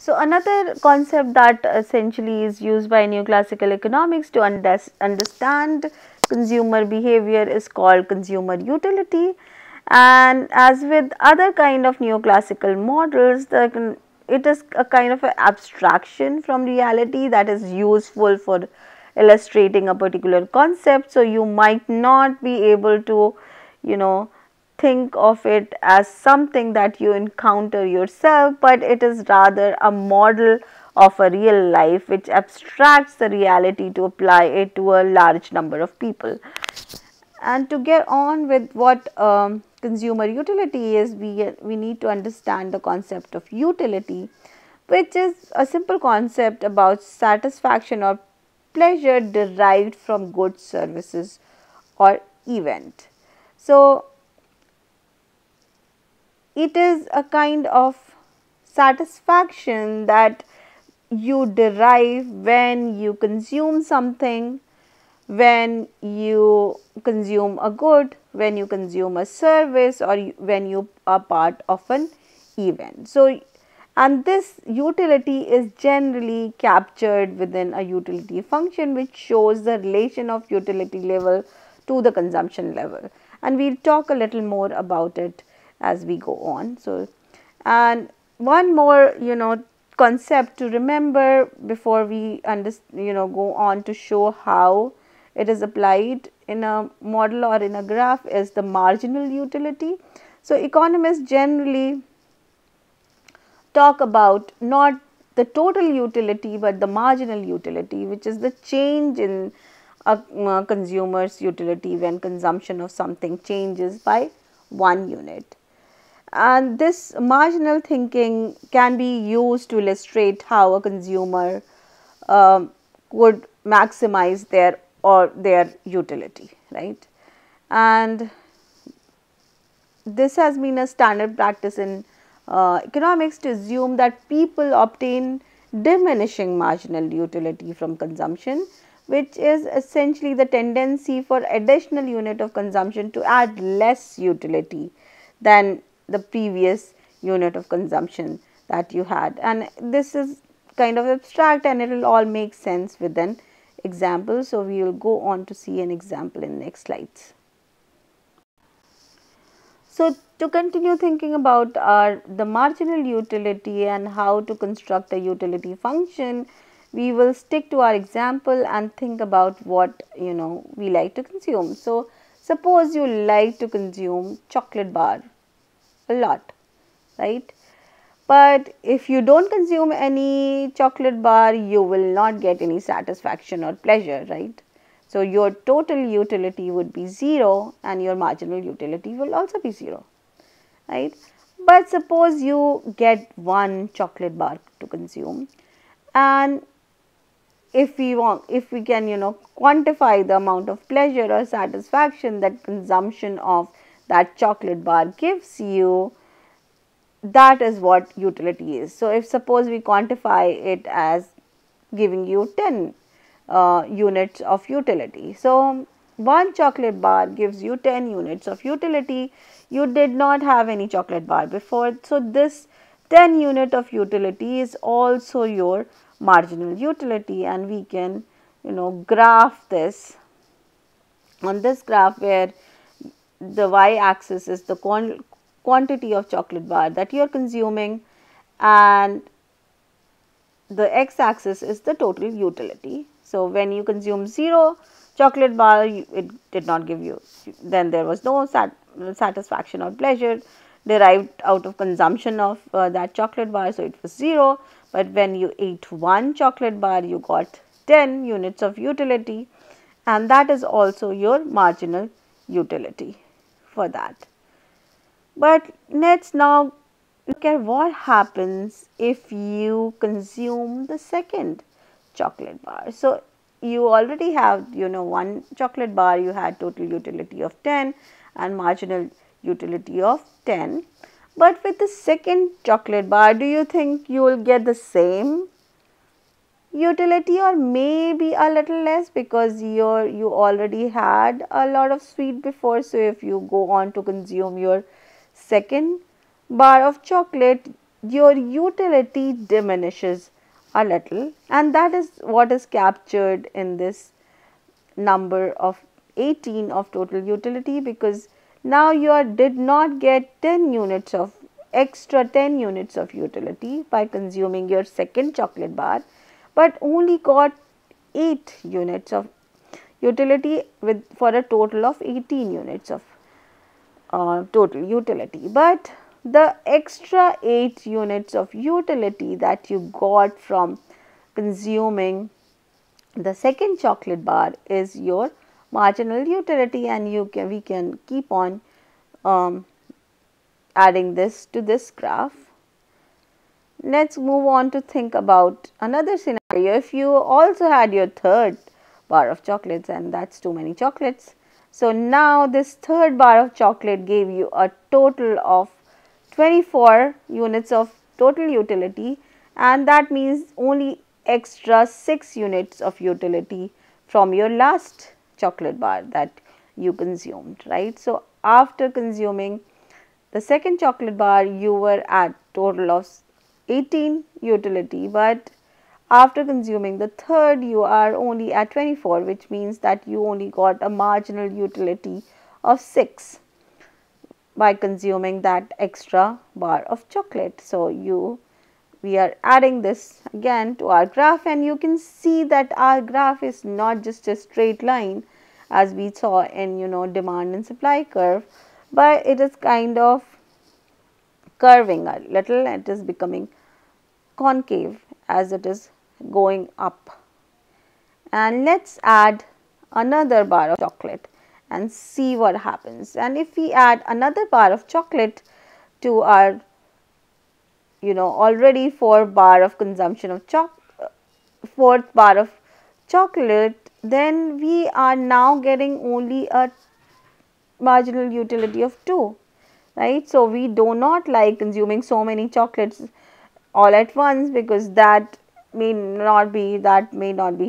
So another concept that essentially is used by neoclassical economics to understand consumer behavior is called consumer utility. And as with other kind of neoclassical models, it is a kind of an abstraction from reality that is useful for illustrating a particular concept. So you might not be able to, you know, think of it as something that you encounter yourself, but it is rather a model of a real life which abstracts the reality to apply it to a large number of people. And to get on with what consumer utility is, we need to understand the concept of utility, which is a simple concept about satisfaction or pleasure derived from goods, services, or event. So, it is a kind of satisfaction that you derive when you consume something, when you consume a good, when you consume a service, or when you are part of an event. So, and this utility is generally captured within a utility function, which shows the relation of utility level to the consumption level, and we'll talk a little more about it as we go on. So, and one more concept to remember before we go on to show how it is applied in a model or in a graph is the marginal utility. So, economists generally talk about not the total utility, but the marginal utility, which is the change in a consumer's utility when consumption of something changes by 1 unit. And this marginal thinking can be used to illustrate how a consumer would maximize their utility, right? And this has been a standard practice in economics to assume that people obtain diminishing marginal utility from consumption, which is essentially the tendency for additional unit of consumption to add less utility than the previous unit of consumption that you had. And this is kind of abstract and it will all make sense with an example. So, we will go on to see an example in next slides. So, to continue thinking about the marginal utility and how to construct a utility function, we will stick to our example and think about what we like to consume. So, suppose you like to consume chocolate bar a lot, right? But if you don't consume any chocolate bar, you will not get any satisfaction or pleasure, right? So, your total utility would be 0 and your marginal utility will also be 0, right? But suppose you get one chocolate bar to consume, and if we can quantify the amount of pleasure or satisfaction that consumption of that chocolate bar gives you, that is what utility is. So, if suppose we quantify it as giving you 10 units of utility. So, one chocolate bar gives you 10 units of utility. You did not have any chocolate bar before. So, this 10 unit of utility is also your marginal utility, and we can graph this on this graph where the y axis is the quantity of chocolate bar that you are consuming and the x axis is the total utility. So, when you consume 0 chocolate bar, it did not give you, then there was no satisfaction or pleasure derived out of consumption of that chocolate bar. So, it was 0, but when you ate one chocolate bar, you got 10 units of utility, and that is also your marginal utility for that. But let's now look at what happens if you consume the second chocolate bar. So, you already have one chocolate bar, you had total utility of 10 and marginal utility of 10. But with the second chocolate bar, do you think you will get the same utility or maybe a little less, because you already had a lot of sweet before? So, if you go on to consume your second bar of chocolate, your utility diminishes a little, and that is what is captured in this number of 18 of total utility, because now you did not get 10 units of extra 10 units of utility by consuming your second chocolate bar, but only got 8 units of utility with for a total of 18 units of total utility. But the extra 8 units of utility that you got from consuming the second chocolate bar is your marginal utility, and we can keep on um, adding this to this graph. Let's move on to think about another scenario. If you also had your third bar of chocolates, and that's too many chocolates. So now this third bar of chocolate gave you a total of 24 units of total utility, and that means only extra 6 units of utility from your last chocolate bar that you consumed, right? So after consuming the second chocolate bar, you were at total of 18 utility, but after consuming the third, you are only at 24, which means that you only got a marginal utility of 6 by consuming that extra bar of chocolate. So we are adding this again to our graph, and you can see that our graph is not just a straight line as we saw in demand and supply curve, but it is kind of curving a little. It is becoming concave as it is going up. And let's add another bar of chocolate and see what happens. And if we add another bar of chocolate to our already 4 bar of consumption of fourth bar of chocolate, then we are now getting only a marginal utility of 2, right? So we do not like consuming so many chocolates all at once, because that may not be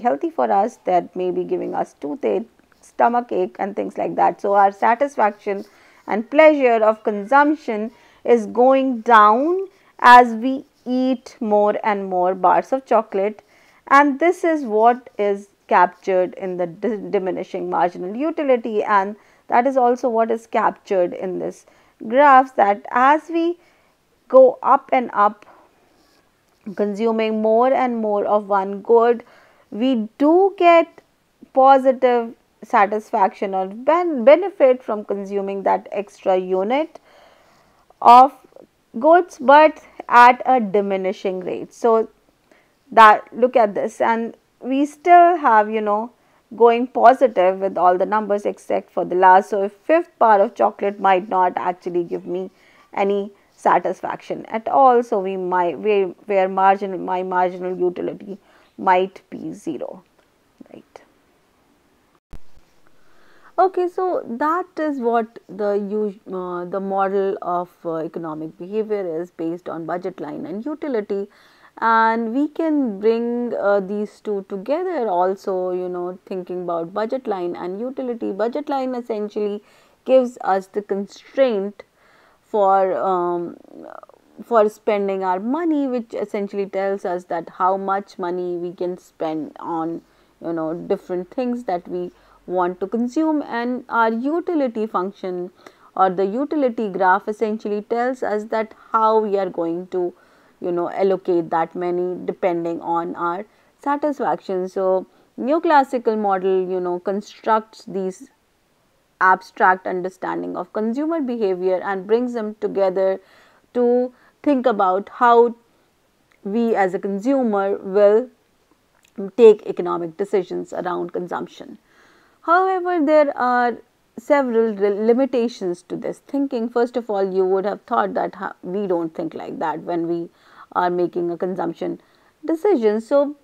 healthy for us. That may be giving us toothache, stomach ache, and things like that. So our satisfaction and pleasure of consumption is going down as we eat more and more bars of chocolate, and this is what is captured in the diminishing marginal utility, and that is also what is captured in this graph, that as we go up and up consuming more and more of one good, we do get positive satisfaction or benefit from consuming that extra unit of goods, but at a diminishing rate. So that, look at this, and we still have going positive with all the numbers except for the last. So, a fifth bar of chocolate might not actually give me any satisfaction at all. So, we might where my marginal utility might be 0, right? Okay, so that is what the model of economic behavior is, based on budget line and utility, and we can bring these two together also, thinking about budget line and utility. Budget line essentially gives us the constraint for spending our money, which essentially tells us that how much money we can spend on different things that we want to consume. And our utility function or the utility graph essentially tells us that how we are going to allocate that money depending on our satisfaction. So neoclassical model constructs these abstract understanding of consumer behavior and brings them together to think about how we as a consumer will take economic decisions around consumption. However, there are several limitations to this thinking. First of all, you would have thought that we don't think like that when we are making a consumption decision. So,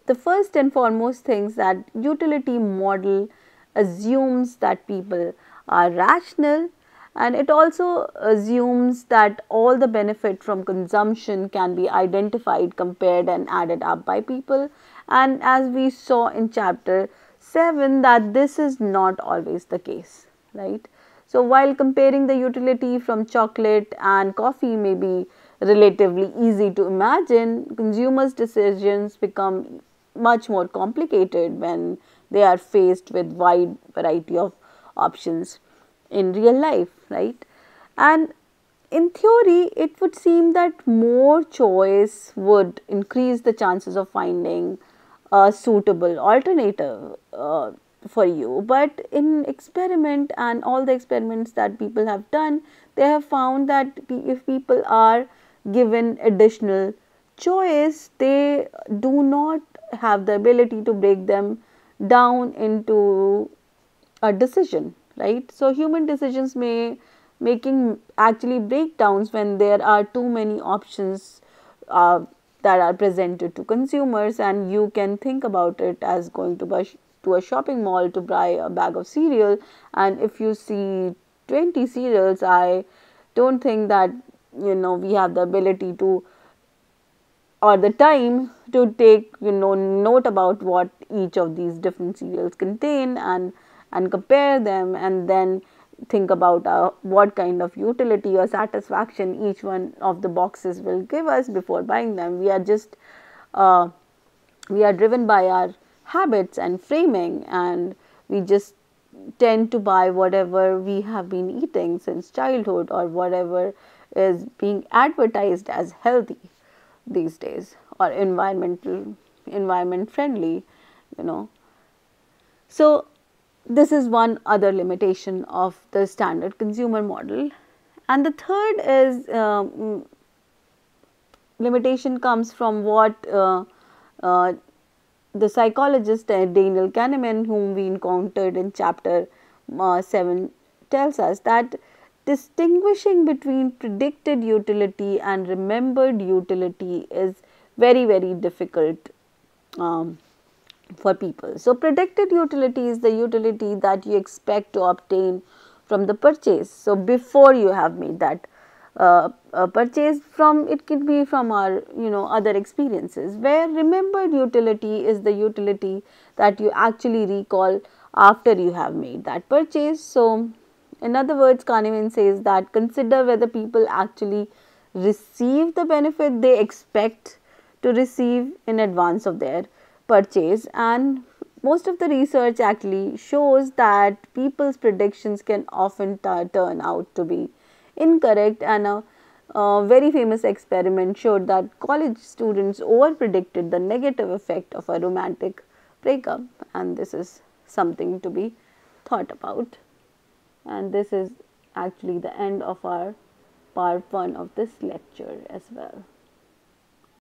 the first and foremost things that utility model assumes that people are rational, and it also assumes that all the benefit from consumption can be identified, compared and added up by people. And as we saw in chapter 7, that this is not always the case, right? So while comparing the utility from chocolate and coffee may be relatively easy to imagine, consumers' decisions become much more complicated when they are faced with wide variety of options in real life, right? And in theory, it would seem that more choice would increase the chances of finding a suitable alternative for you. But in experiment and all the experiments that people have done, they have found that if people are given additional choice, they do not have the ability to break them down into a decision, right? So human decisions may making actually breakdowns when there are too many options that are presented to consumers, and you can think about it as going to to a shopping mall to buy a bag of cereal, and if you see 20 cereals, I don't think that we have the ability to or the time to take note about what each of these different cereals contain and compare them, and then think about what kind of utility or satisfaction each one of the boxes will give us before buying them. We are just we are driven by our habits and framing, and we just tend to buy whatever we have been eating since childhood or whatever is being advertised as healthy these days or environment friendly, you know. So this is one other limitation of the standard consumer model. And the third is limitation comes from what uh, the psychologist Daniel Kahneman, whom we encountered in chapter 7, tells us that distinguishing between predicted utility and remembered utility is very, very difficult for people. So, predicted utility is the utility that you expect to obtain from the purchase. So, before you have made that purchase, from it could be from our other experiences, where remembered utility is the utility that you actually recall after you have made that purchase. So, in other words, Kahneman says that consider whether people actually receive the benefit they expect to receive in advance of their purchase, and most of the research actually shows that people's predictions can often turn out to be incorrect, and a very famous experiment showed that college students over predicted the negative effect of a romantic breakup, and this is something to be thought about. And this is actually the end of our part 1 of this lecture as well.